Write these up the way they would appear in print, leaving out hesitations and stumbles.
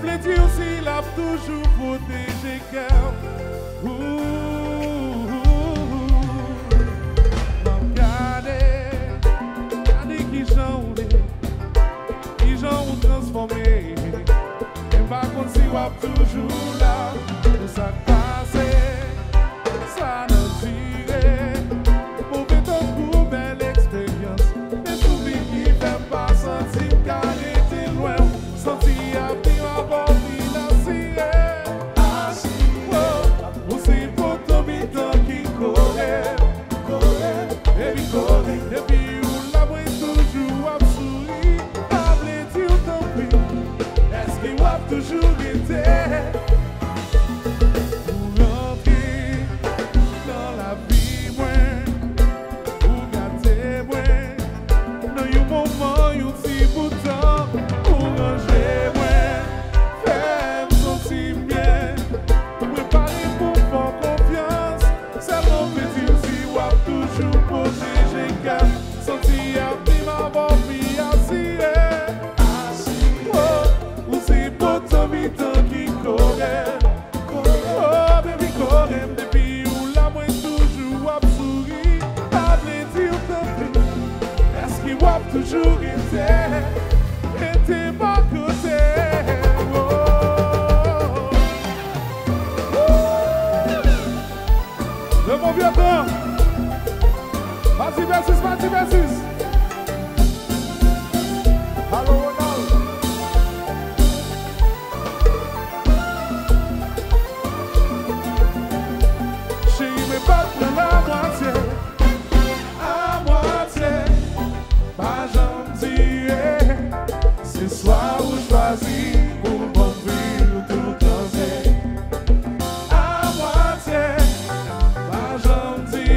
plaisir s'il a toujours protégé cœur. Regardez qui j'en ont transformé. Et par contre, si vous toujours là, tout ça passe, ça nous tire. Mauvais temps pour belle expérience. Mais souvenirs qui ne fait pas sentir qu'arrêter loin. Sentir à venir à bord de la sirène. Aussi pour ton mi-temps qui courait. Et puis courait. Et puis où la voix toujours à sourire. Pas plaisir tant pis. Est-ce qu'il va toujours été? Pour rentrer dans la vie, moi, pour gâter, moi. Dans un moment, un petit bout de temps, pour ranger, moi. Faire me sentir bien. Préparer pour faire confiance. C'est mon petit si ou toujours protéger cœur. Sentir à venir ma vie assis. Ou c'est pour ton mi-temps qui courait. Oh, baby, courait. Depuis où la moi toujours à sourire. Pas plaisir tant pis. Est-ce qu'il va toujours été pas côté? Le bon vieux temps. Vas-y, versus, vas-y, versus. Allô, Ronald. Chérie, mais pas pour la moitié. À moitié. Pas gentil. Ce soir où je choisis pour m'offrir tout danser. À moitié. Pas gentil.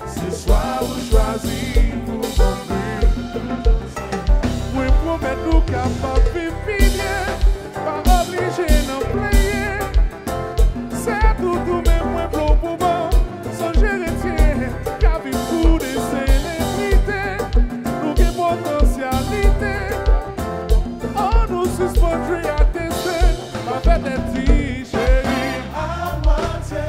Ce soir où je choisis pour m'offrir tout danser. Moi, promets nous capables de finir. Pas obligé d'en player. C'est tout même moins bon pour moi. Sans gérer qu'à vivre pour des célébrités. Nous qui potentialité. On nous suspendrait à tester. Ma fête est dit, chérie. À moitié.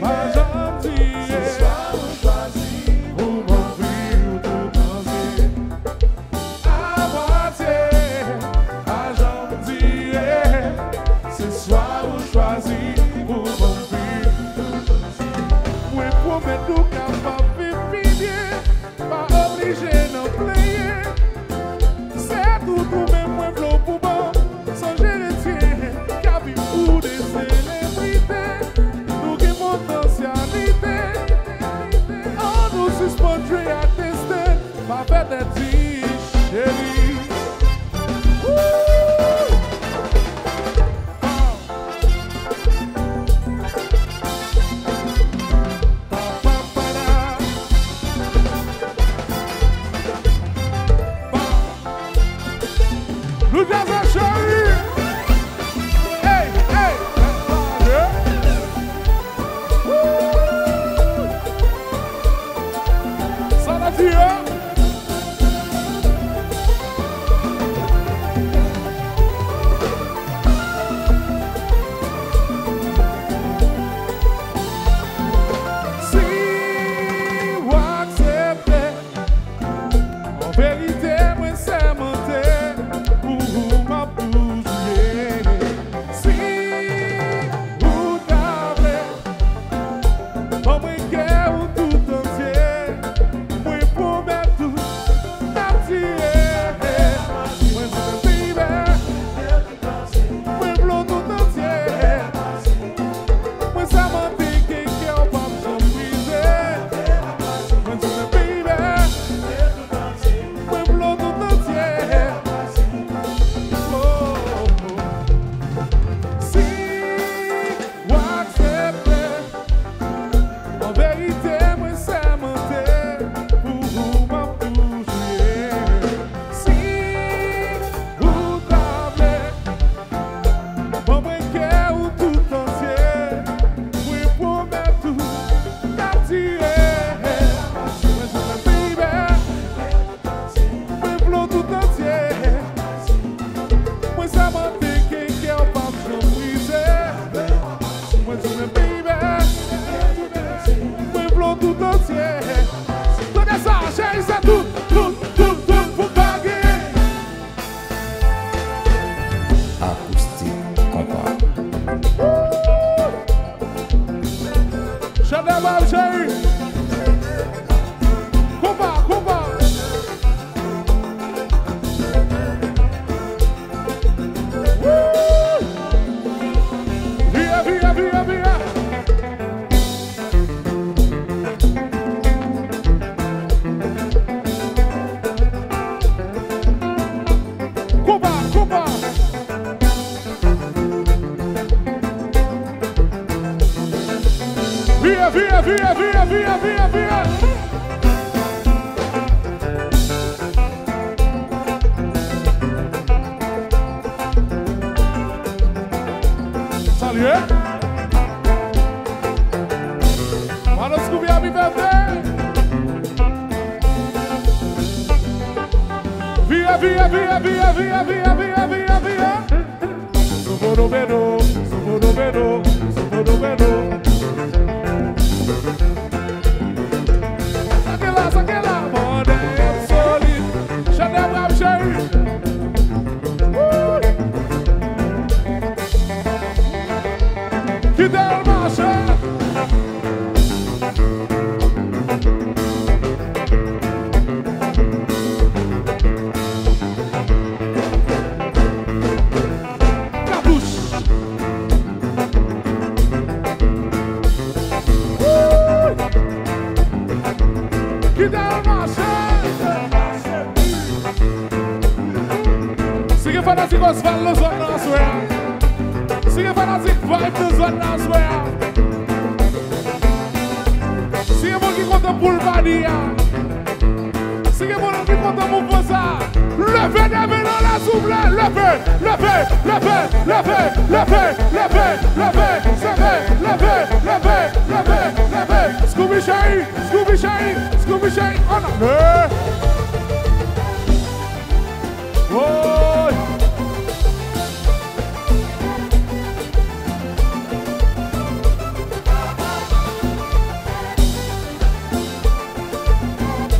Pas gentil. Ce soir on choisit pour m'offrir tout danser. À moitié. Pas gentil. Ce soir on choisit pour m'offrir tout danser. Oui, promets nous capables de finir. Pas obligé d'en player. C'est tout même moins blanc pour moi. Sans gérer qu'à vivre pour des célébrités. Nous qui potentialité. On nous suspendrait à tester. Ma fête est dit, chérie. Nous avons chérie. Hey, hey, ça va dire. Si vous acceptez, en vérité, moi c'est mentir. Pueblo Yeah. Mano Scooby, happy birthday. Via, via, via, via, via, via, via, via, via. Sono vero, sono vero, sono vero. Sakela, mone, solid. Chanel Brave Chérie. Quitte le marché. Fanatic Oswald knows what now swear. See a fanatic vibe knows what now swear. See a monkey got the bull body. See a monkey got the move ça. Levez des mains dans la souple. Levez, levez, levez, levez, levez, levez, levez, levez, levez, levez, levez. Scooby Chérie, Scooby Chérie, Scooby Chérie. On a oh.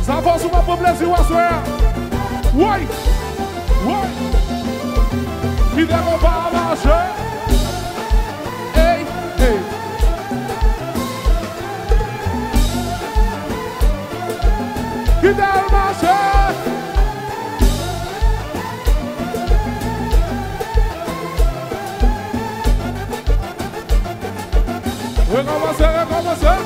Ça va sur ma problème si vous soyez. Oui, oui. Qui ne va pas marcher. Hey, hey. Qui ne va marcher. Recommencer, recommencer.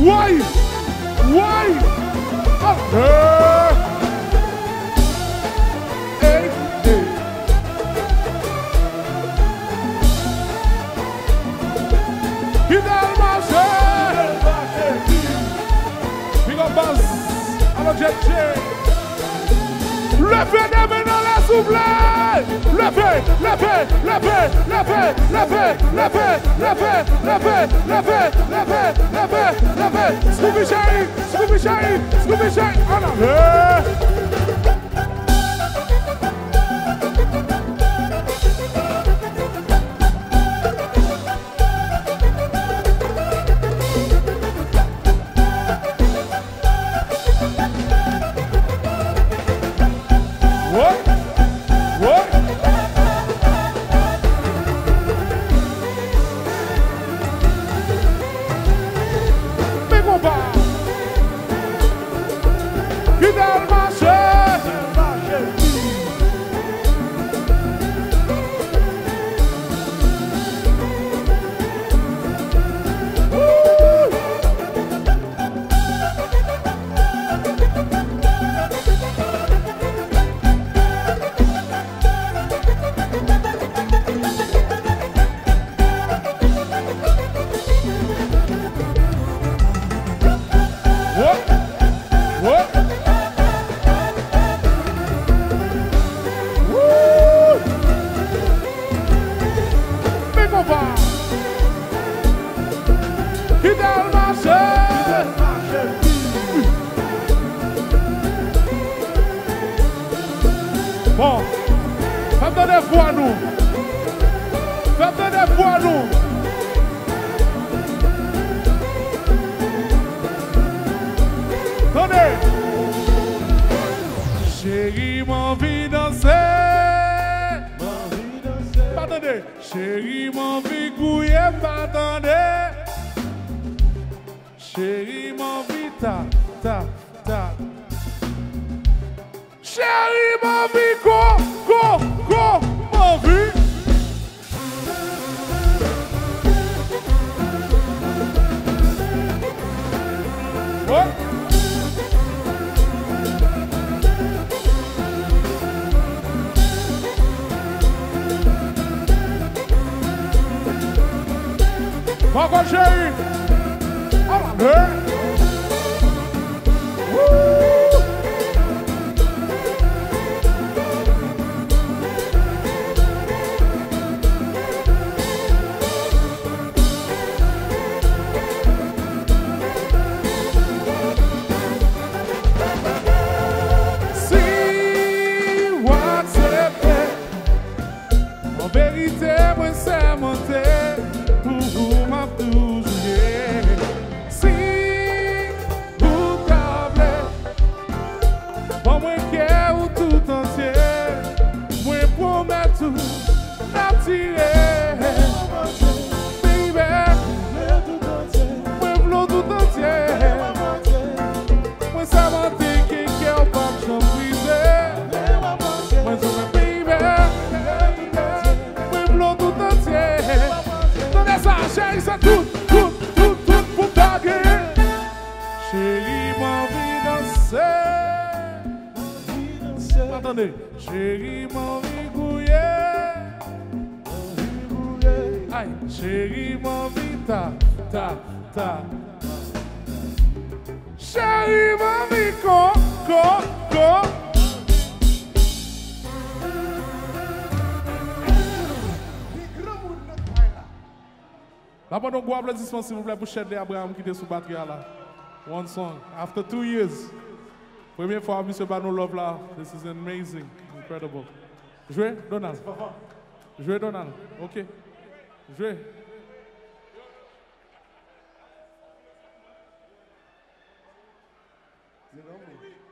Why? Why? Hey, hey. Fidel marché. Big up Buzz. Alors Jet J. Levez des mains dans la souple. Levez, levez, levez, levez, levez, levez, levez, levez, levez, levez, levez, levez. Scooby Chérie, Scooby Chérie, Scooby Chérie. On a bon, faites des fois nous. Faites des fois nous. Tenez. Chérie, m'envie danser. Pardonnez. Chérie, m'envie couiller, pardonnez. Chérie, m'envie ta, ta, ta. Chérie, m'envie, go, m'envie. Ouais. Encore chérie. Oh, hey. En vérité, moi c'est monté pour ma toujours. Si vous tablez, pour moi qui ou tout entier, moi promets tout attirer. Baby, moi v'l'en tout entier, moi ça monté qui cœur pas j'en briser. Moi je chérie, c'est tout pour taguer. Chérie, m'envie danser. Attendez. Chérie, m'envie gouiller. Aïe, chérie, m'envie ta. Chérie, m'envie co. La bonne go applaudissement s'il vous plaît pour Shedley Abraham qui était sous batterie là. One song. After 2 years. Première fois, Monsieur Bano Love là. This is amazing. Incredible. Jouez, Donald. Jouez, Donald. OK. Jouez. You know me.